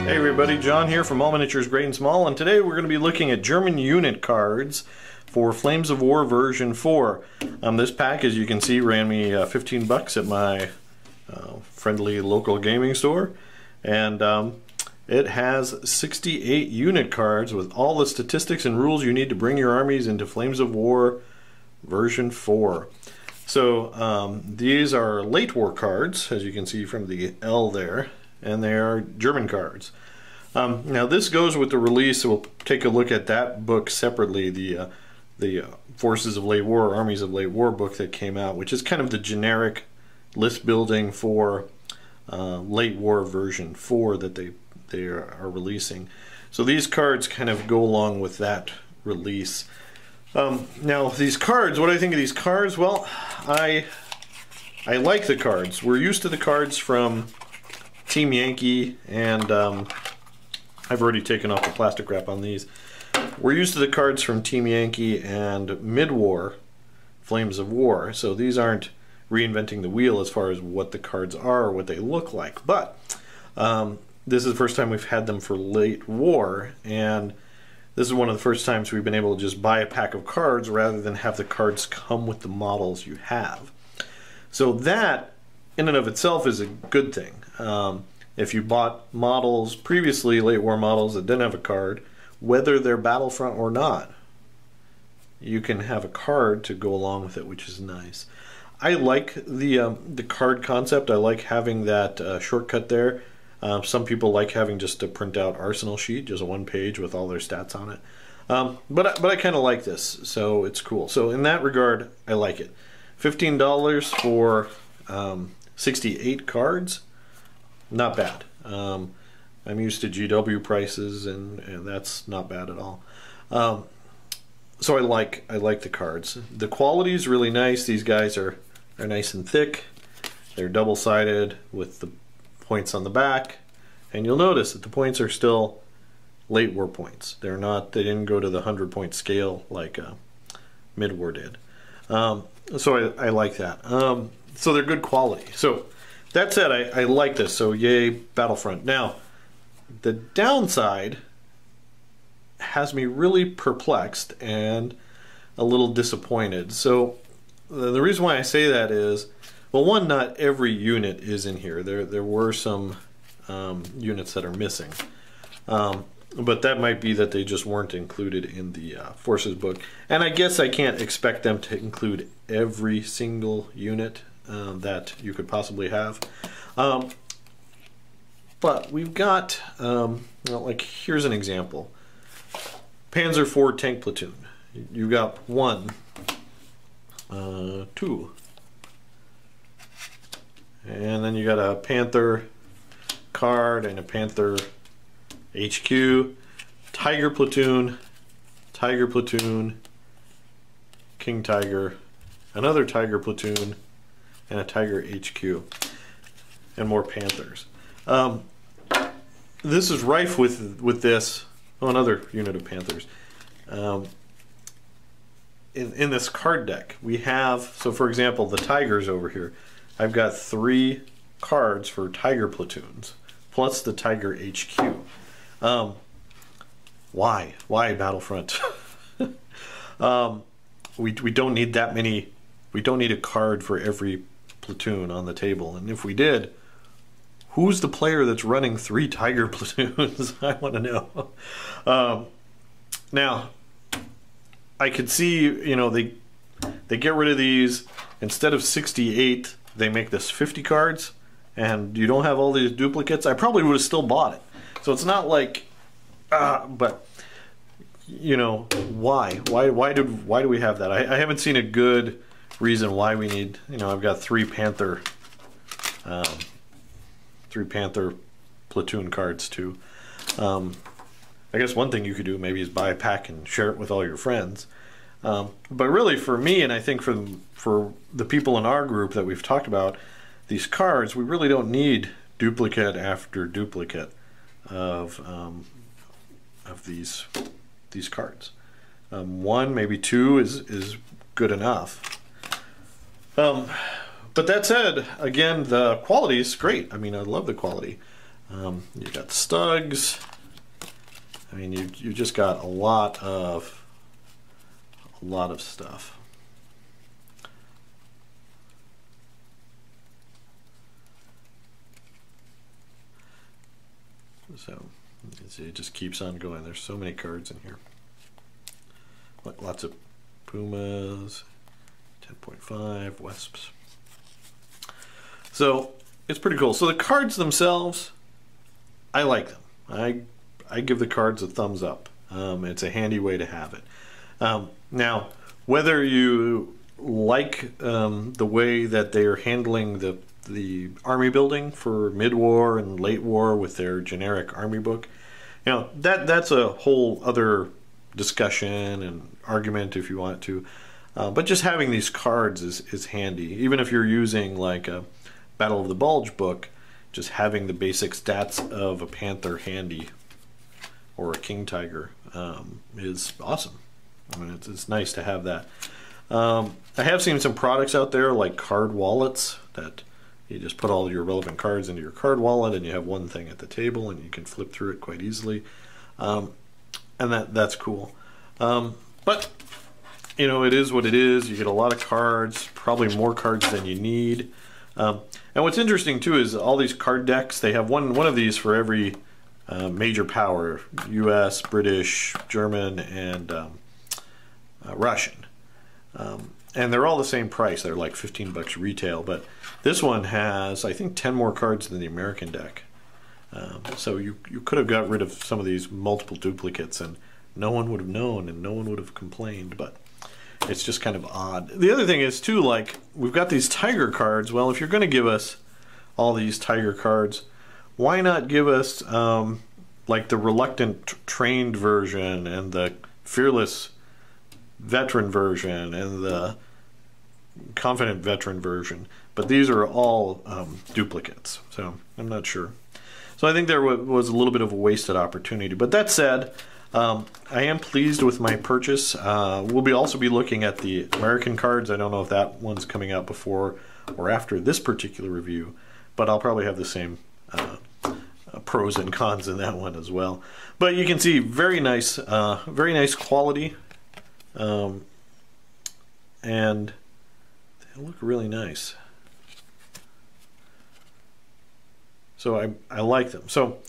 Hey everybody, John here from All Miniatures Great and Small, and today we're going to be looking at German unit cards for Flames of War version 4. This pack, as you can see, ran me 15 bucks at my friendly local gaming store, and it has 68 unit cards with all the statistics and rules you need to bring your armies into Flames of War version 4. So these are late war cards, as you can see from the L there, and they are German cards. Now this goes with the release, so we'll take a look at that book separately, the Forces of Late War, Armies of Late War book that came out, which is kind of the generic list building for Late War version 4 that they are releasing. So these cards kind of go along with that release. Now these cards, what do I think of these cards? Well, I like the cards. We're used to the cards from Team Yankee, and I've already taken off the plastic wrap on these. We're used to the cards from Team Yankee and mid-war Flames of War, so these aren't reinventing the wheel as far as what the cards are or what they look like. But this is the first time we've had them for late war, and this is one of the first times we've been able to just buy a pack of cards rather than have the cards come with the models you have. So that, in and of itself, is a good thing. If you bought models previously, late war models that didn't have a card, whether they're Battlefront or not, you can have a card to go along with it, which is nice. I like the card concept. I like having that shortcut there. Some people like having just a printout arsenal sheet, just one page with all their stats on it. But I kind of like this, so it's cool. So in that regard, I like it. $15 for 68 cards. Not bad. I'm used to GW prices, and that's not bad at all. So I like the cards. The quality is really nice. These guys are nice and thick. They're double-sided with the points on the back, and you'll notice that the points are still late war points. They didn't go to the 100-point scale like mid-war did. So I like that. So they're good quality. So that said, I like this, so yay Battlefront. Now, the downside has me really perplexed and a little disappointed. So the reason why I say that is, well, one, not every unit is in here. There were some units that are missing. But that might be that they just weren't included in the Forces book. And I guess I can't expect them to include every single unit that you could possibly have. But we've got, well, like, here's an example. Panzer IV tank platoon. You've got 1, 2, and then you got a Panther card and a Panther HQ, Tiger platoon, King Tiger, another Tiger platoon, and a Tiger HQ, and more Panthers. This is rife with this. Oh, another unit of Panthers. In this card deck, we have, so for example, the Tigers over here. I've got 3 cards for Tiger platoons, plus the Tiger HQ. Why Battlefront? We don't need that many. We don't need a card for every platoon on the table, and if we did, who's the player that's running 3 Tiger platoons? I want to know. Now, I could see, you know, they get rid of these. Instead of 68, they make this 50 cards, and you don't have all these duplicates. I probably would have still bought it. So it's not like, but you know, why do we have that? I haven't seen a good reason why we need. You know, I've got 3 Panther platoon cards too. I guess one thing you could do maybe is buy a pack and share it with all your friends. But really, for me, and I think for the people in our group that we've talked about these cards, we really don't need duplicate after duplicate of these cards. 1, maybe 2 is good enough. But that said, again, the quality is great. I mean, I love the quality. You got Stugs. I mean, you just got a lot of stuff. So you can see it just keeps on going. There's so many cards in here. Lots of Pumas, 10.5, Wasps. So it's pretty cool. So the cards themselves, I like them. I give the cards a thumbs up. It's a handy way to have it. Now, whether you like the way that they are handling the army building for mid-war and late war with their generic army book, you know, that's a whole other discussion and argument if you want to. But just having these cards is handy. Even if you're using like a Battle of the Bulge book, just having the basic stats of a Panther handy or a King Tiger is awesome. I mean, it's nice to have that. I have seen some products out there like card wallets that you just put all your relevant cards into your card wallet and you have one thing at the table and you can flip through it quite easily. And that's cool. But you know, it is what it is. You get a lot of cards, probably more cards than you need. And what's interesting too is all these card decks, they have one of these for every major power: US, British, German, and Russian. And they're all the same price. They're like 15 bucks retail, but this one has, I think, 10 more cards than the American deck. So you could have got rid of some of these multiple duplicates and no one would have known and no one would have complained, but it's just kind of odd. The other thing is too, like, we've got these Tiger cards. Well, if you're going to give us all these Tiger cards, why not give us like the reluctant trained version and the fearless veteran version and the confident veteran version? But these are all duplicates, so I'm not sure. So I think there was a little bit of a wasted opportunity. But that said, I am pleased with my purchase. We'll also be looking at the American cards. I don't know if that one's coming out before or after this particular review, but I'll probably have the same pros and cons in that one as well. But you can see very nice quality, and they look really nice. So I like them. So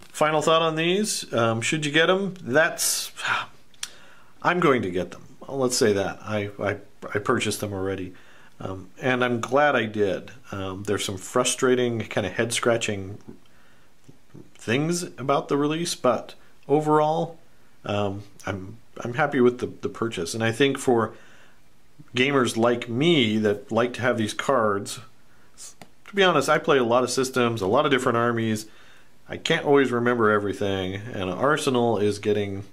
final thought on these, should you get them? I'm going to get them. Let's say that. I purchased them already. And I'm glad I did. There's some frustrating, kind of head-scratching things about the release, but overall, I'm happy with the purchase. And I think for gamers like me that like to have these cards, to be honest, I play a lot of systems, a lot of different armies. I can't always remember everything, and Arsenal is getting,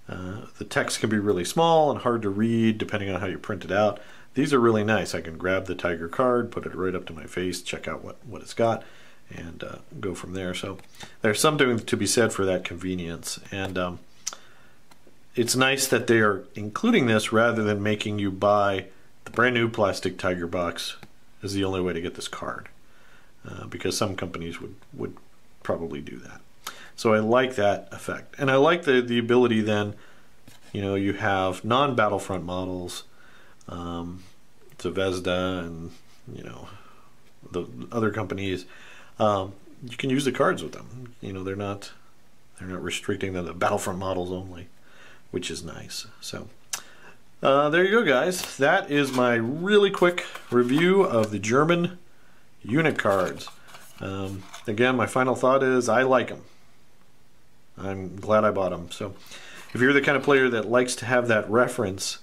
the text can be really small and hard to read depending on how you print it out. These are really nice. I can grab the Tiger card, put it right up to my face, check out what it's got, and go from there. So there's something to be said for that convenience. And it's nice that they are including this rather than making you buy the brand new plastic Tiger box is the only way to get this card. Because some companies would probably do that. So I like that effect. And I like the ability then, you know, you have non-Battlefront models, Zvezda and, you know, the other companies, you can use the cards with them. You know, they're not restricting them to Battlefront models only, which is nice. So there you go, guys. That is my really quick review of the German unit cards. Again, my final thought is I like them. I'm glad I bought them. So if you're the kind of player that likes to have that reference,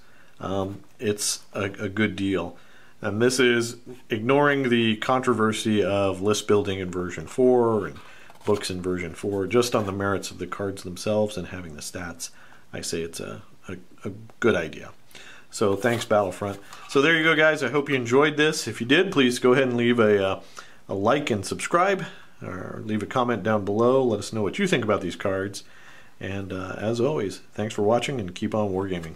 it's a good deal. And this is ignoring the controversy of list building in version 4 and books in version 4, just on the merits of the cards themselves and having the stats. I say it's a good idea. So thanks, Battlefront. So there you go, guys. I hope you enjoyed this. If you did, please go ahead and leave a like and subscribe, or leave a comment down below. Let us know what you think about these cards. And as always, thanks for watching and keep on wargaming.